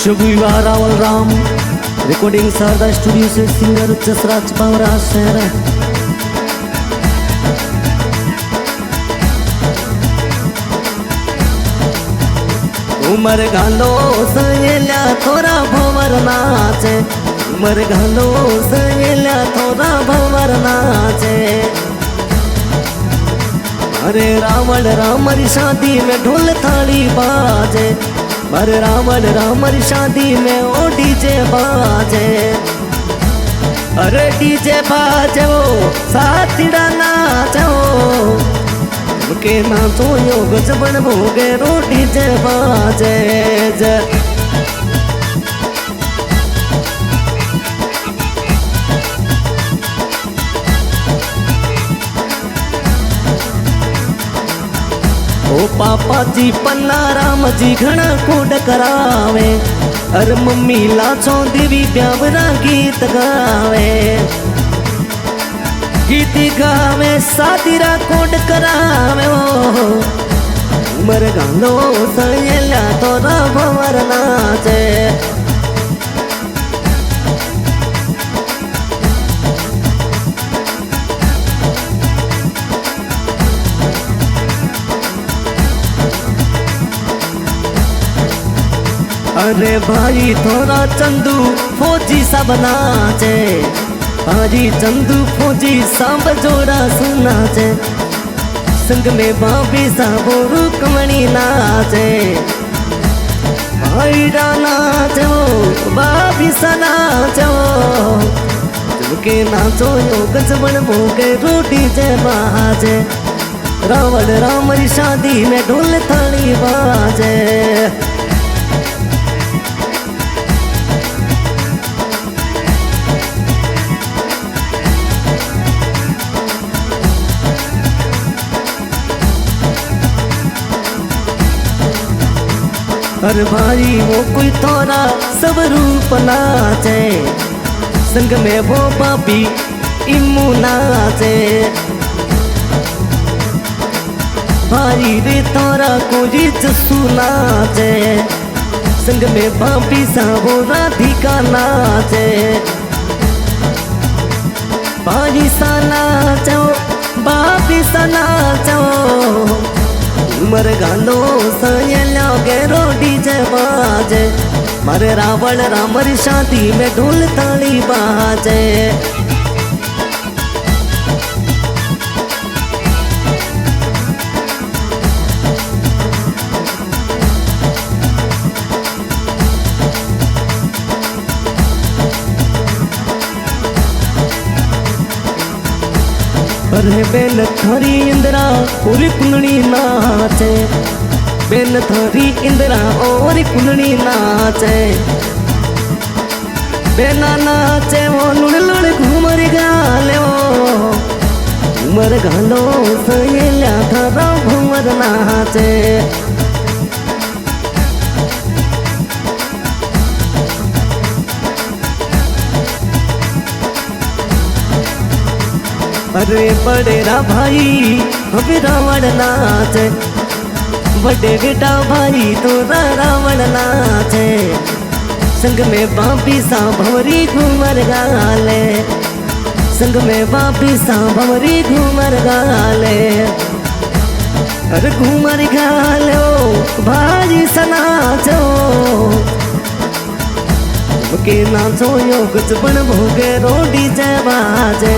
शुभ विवाह Rawal Ram recording Sharda studio से singer Jasraj Pawara शहर। उमर घालो सयेल्या थोरा भवर नाचे, उमर घालो सयेल्या थोरा भवर नाचे। अरे रावण रामरी शादी में ढोल थाली बाजे, अरे रावण रामरी शादी में ओ डीजे बाजे। अरे डीजे बाजे वो साथीड़ा नाचे के नाचो यो गजबन भोगे रो डीजे बाजे। ओ पापा जी पन्ना राम जी घना कूड करावे, अरे मम्मी लाचो देवी ब्यावरा गीत गावे, गीत गावे सादीरा कूड करावे। ओ उमर गालो सयेल्या तोरा भवर नाचे। अरे भाई थोड़ा चंदू फौजी सब नाचे, भाई चंदू फौजी सब जोड़ा सुनाचे। संग में बाबी साबो रुकमणी नाचे, भाई नाचे बाबी सा नाचे। चुके नाचो यो गजबन भोगे रोटी जे बाजे, रावण रामरी शादी में ढोल थाली बाजे। अरे भाई वो कोई तोरा सब रूप नाचे, संग में वो बाबी इमू नाचे। भाई रे तोरा कोई जसू नाचे, संग में बाबी साबो राधिका नाचे। भाई सा नाचो बाबी सा नाचो, उमर गालो सयेल्या गेरो डीजे बाजे, मारे रावण रामरी शादी में ढोल ताली बाजे। अरे बेन थारी इंदिरा पूरी कुंडली नाचे, बेन थारी इंदिरा और कुंडली नाचे। बेना नाचे वो लुड़ लुड़ घूमर गाले, घूमर गालो सयेल्या थारा भंवर नाचे। अरे बड़ेरा भाई अभी रावण नाचे, बड़े बेटा भाई तोरा रावण नाचे। संग में बापी सा भंवरी घूमर गाले, संग में बापी सा भंवरी घूमर गाले। अरे घूमर गाले भाई सा नाचो, के नाचो यो गजबन भोगे रो डीजे बाजे,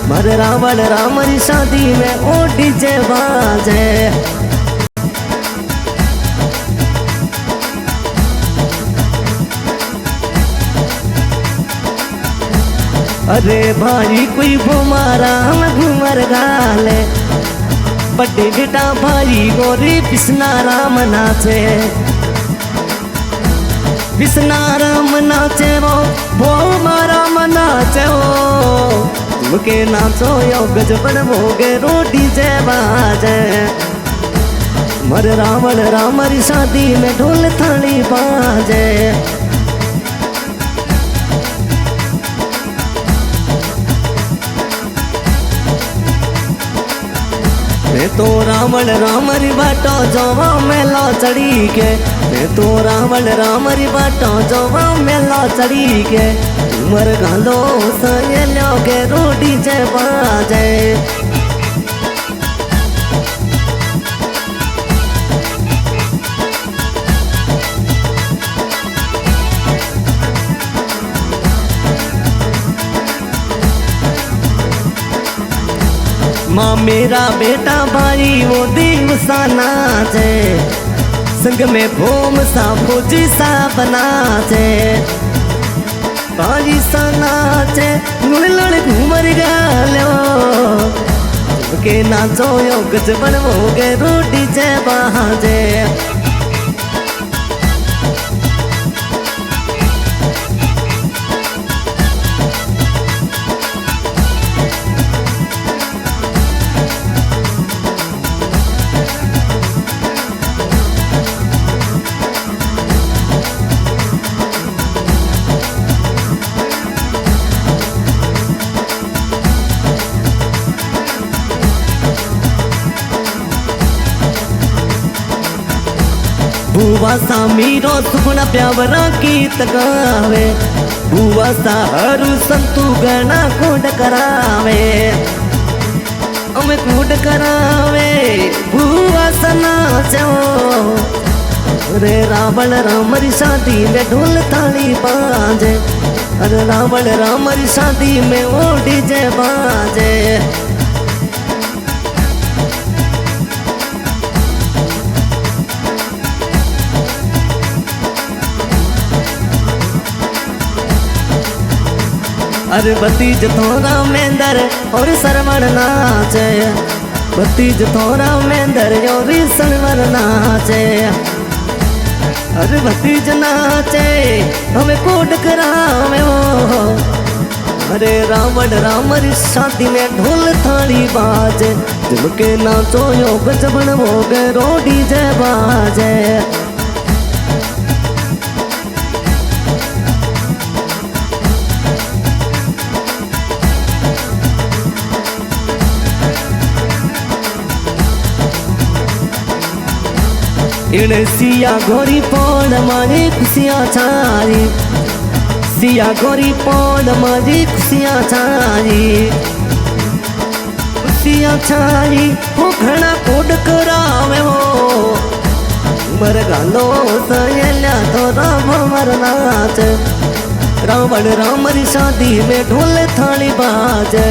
मारे रावण रामरी शादी में ओ डीजे बाजे। अरे भाई कोई घुमारा हम घूमर गाले, बड़े बेटा भाई गोरी कृष्णा राम नाचे। कृष्णा राम नाचे वो मारा नाचे वो, के नाचो यो गजबन भोगे रो डीजे बाजे, मर रावण रामरी शादी में ढोल थाली बाजे। तो रावण रामरी बाटो जो मेला चढ़ी के मैं तो रावण राम री बाटो जोवा मेला चढ़ी के उमर गालो सहेलो के रोटी जे बाजे माँ मेरा बेटा भाई वो दिवसा नाचे संग में भोम सा फौजी सा बनाचे भाई सा नाचे लड़ घूमर गालो के नाचो यो गज बनवोगे रोटी जे बाजे बुआ सा मीरो सुखना प्यावरा गीत गावे बुआ सा हरु संतु गणा कूड करावे अमे कूड करावे बुआ सा नाचो अरे रावण राम री शादी में ढोल थाली बाजे अरे रावण राम री शादी में वो डीजे बाजे अरे भतीज थोड़ा मेंदर और सरवण नाचे भतीज थोड़ा मेंदर और सरवण नाचे अरे भतीज नाचे हमें कोड करावे हो अरे रावण राम री शादी में ढोल थाली बाजे झुमके नाचो यो गज बनवोगे रोटी जे बाजे इने सिया गोरी पौन मारी खुशियाँ छारी सिया गोरी पौन मारी खुशियाँ छारी वो घना कोड करावे हो मर गालो सहेला तो राम मर नाच रावण राम री शादी में ढोल थाली बाजे।